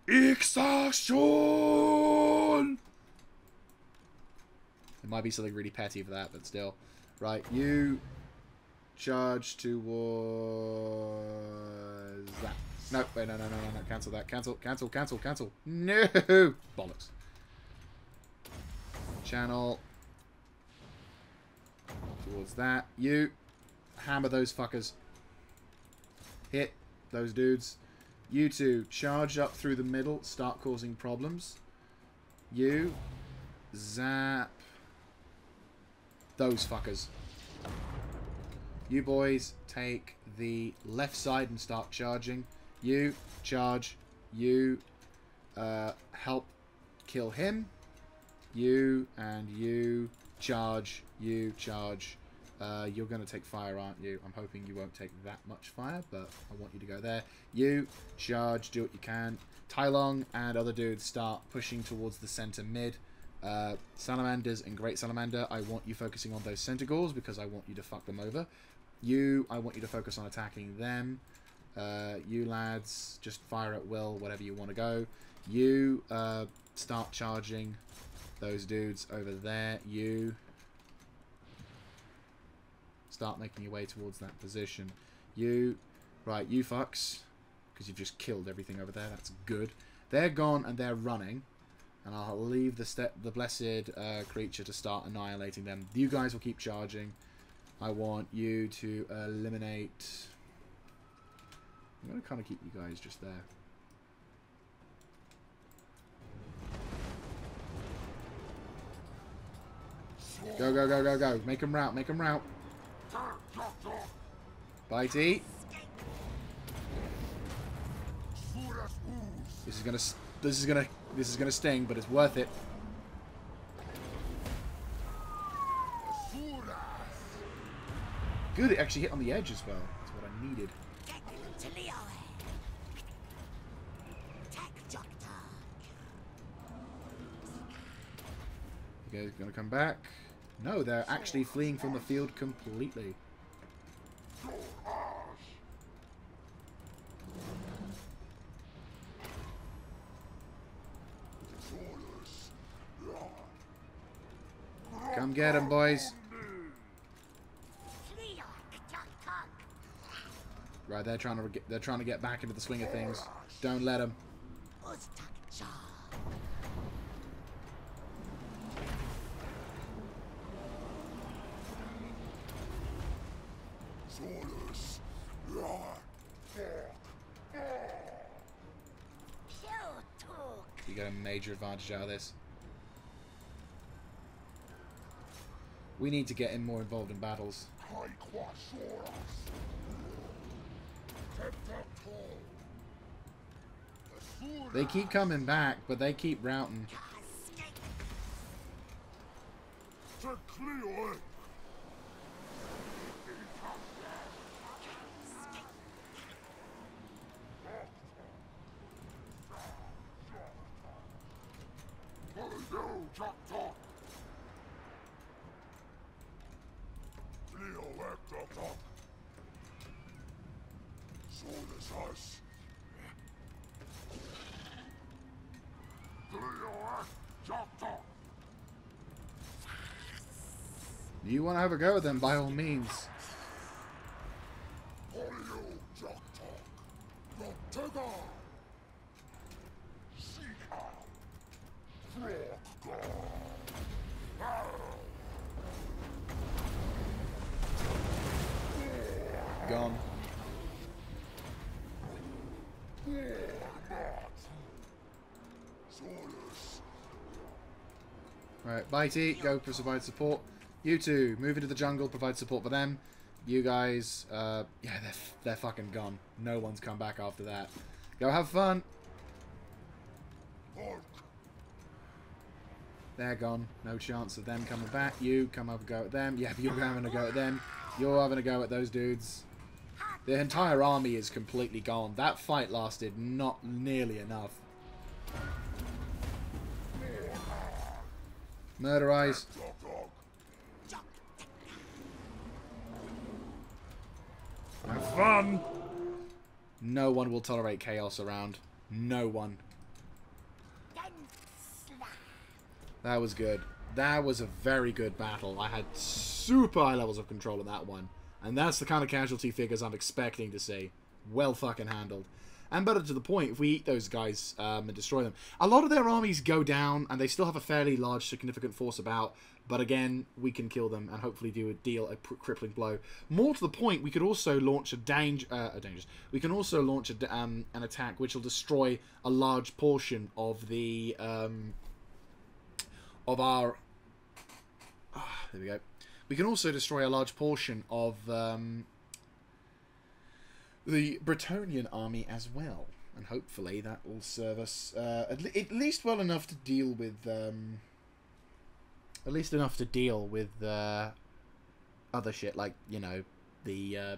Exhaustion! It might be something really petty for that, but still. Right, you charge towards that. No, wait, no. Cancel that. Cancel. No! Bollocks. Channel. Towards that. You hammer those fuckers. Hit those dudes. You two charge up through the middle. Start causing problems. You zap those fuckers. You boys take the left side and start charging. You charge. You help kill him. You and you charge. You charge. You're going to take fire, aren't you? I'm hoping you won't take that much fire, but I want you to go there. You charge. Do what you can. Tai Lung and other dudes start pushing towards the center mid. Salamanders and Great Salamander, I want you focusing on those Centaurs because I want you to fuck them over. You, I want you to focus on attacking them. You lads, just fire at will, whatever you want to go. You start charging those dudes over there. You start making your way towards that position. You, right, you fucks, because you've just killed everything over there. That's good. They're gone and they're running. And I'll leave the blessed creature to start annihilating them. You guys will keep charging. I want you to eliminate... I'm going to kind of keep you guys just there. Go. Make them rout. Bitey. This is gonna sting, but it's worth it. Good, it actually hit on the edge as well. That's what I needed. You guys gonna come back? No, they're actually fleeing from the field completely. Come get him, boys. Right, they're trying to get back into the swing of things. Don't let them. You get a major advantage out of this. We need to get him more involved in battles. They keep coming back, but they keep routing. You want to have a go at them, by all means. Gone. Alright, Bitey, go provide support. You two, move into the jungle, provide support for them. You guys, yeah, they're fucking gone. No one's come back after that. Go have fun. They're gone. No chance of them coming back. You come have a go at them. Yeah, but you're having a go at them. You're having a go at those dudes. The entire army is completely gone. That fight lasted not nearly enough. Murder eyes. Have fun! No one will tolerate chaos around. No one. That was good. That was a very good battle. I had super high levels of control in that one. And that's the kind of casualty figures I'm expecting to see. Well fucking handled. And better to the point, if we eat those guys and destroy them. A lot of their armies go down, and they still have a fairly large, significant force about. But again, we can kill them and hopefully deal a crippling blow. More to the point, we could also launch we can also launch an attack which will destroy a large portion of the there we go. We can also destroy a large portion of the Bretonnian army as well, and hopefully that will serve us at least well enough to deal with other shit, like, you know, the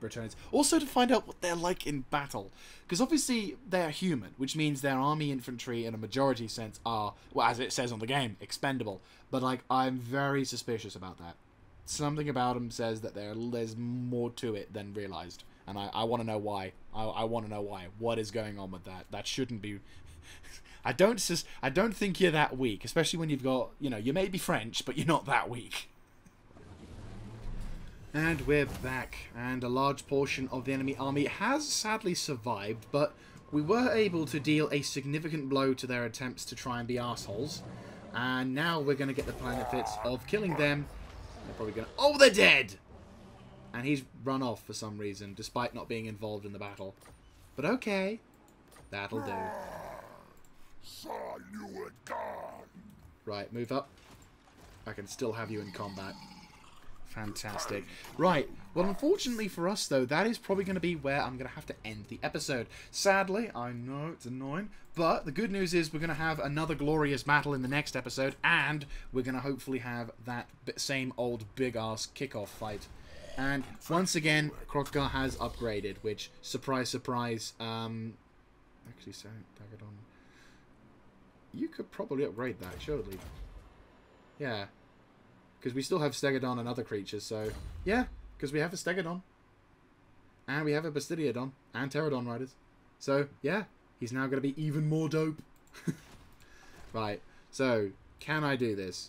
Bretonians. Also to find out what they're like in battle, because obviously they're human, which means their army infantry in a majority sense are, well, as it says on the game, expendable. But like, I'm very suspicious about that. Something about them says that there's more to it than realized, and I want to know why. I want to know why. What is going on with that? That shouldn't be. I don't think you're that weak, especially when you've got, you know, you may be French, but you're not that weak. And we're back, and a large portion of the enemy army has sadly survived, but we were able to deal a significant blow to their attempts to try and be assholes. And now we're going to get the benefits of killing them. They're probably going to... Oh, they're dead! And he's run off for some reason, despite not being involved in the battle. But okay, that'll do. Right, move up. I can still have you in combat. Fantastic. Right. Well, unfortunately for us, though, that is probably going to be where I'm going to have to end the episode. Sadly, I know it's annoying, but the good news is we're going to have another glorious battle in the next episode, and we're going to hopefully have that same old big-ass kickoff fight. And once again, Krotka has upgraded, which, surprise, surprise, actually, Dagadon, you could probably upgrade that, surely. Yeah. Because we still have Stegodon and other creatures, so... Yeah, because we have a Stegodon. And we have a Bastidiodon. And Pterodon Riders. So, yeah. He's now going to be even more dope. Right. So, can I do this?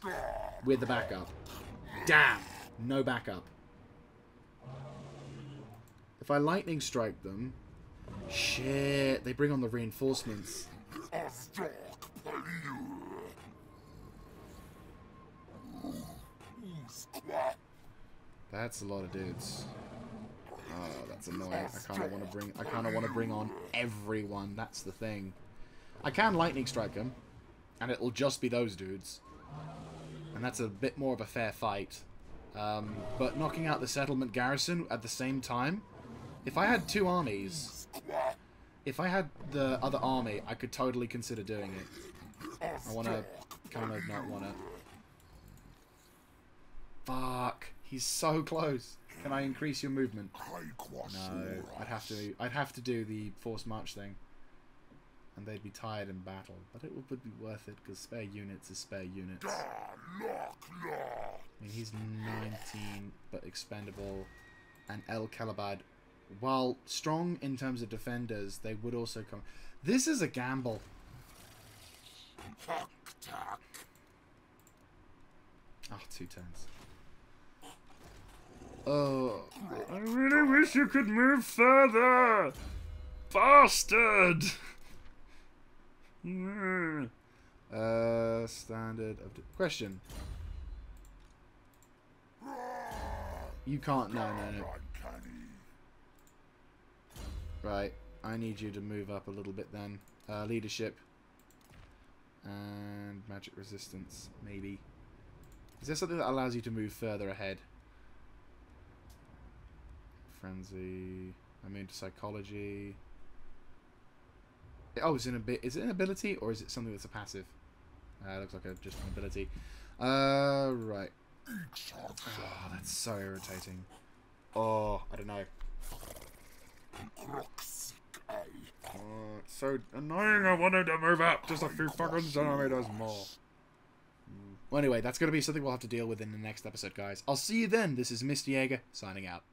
With the backup. Damn! No backup. If I lightning strike them... Shit! They bring on the reinforcements. That's a lot of dudes. Oh, that's annoying. I kind of want to bring on everyone. That's the thing. I can lightning strike them, and it'll just be those dudes, and that's a bit more of a fair fight. But knocking out the settlement garrison at the same time, if I had two armies, if I had the other army, I could totally consider doing it. I want to kind of not want to. Fuck. He's so close. Can I increase your movement? No. I'd have to do the forced march thing. and they'd be tired in battle. But it would be worth it, because spare units is spare units. I mean, he's 19, but expendable. And El Calabad, while strong in terms of defenders, they would also come... This is a gamble. Oh, 2 turns. Oh, I really wish you could move further! Bastard! Standard of... Question. You can't... No. Right, I need you to move up a little bit then. Leadership. And magic resistance, maybe. Is there something that allows you to move further ahead? Frenzy. Immune to psychology. Oh, is it an ability or is it something that's a passive? It looks like just an ability. Right. Oh, that's so irritating. Oh, I don't know. Oh, it's so annoying. I wanted to move up just a few fucking centimeters more. Well, anyway, that's going to be something we'll have to deal with in the next episode, guys. I'll see you then. This is Mr. Jaeger, signing out.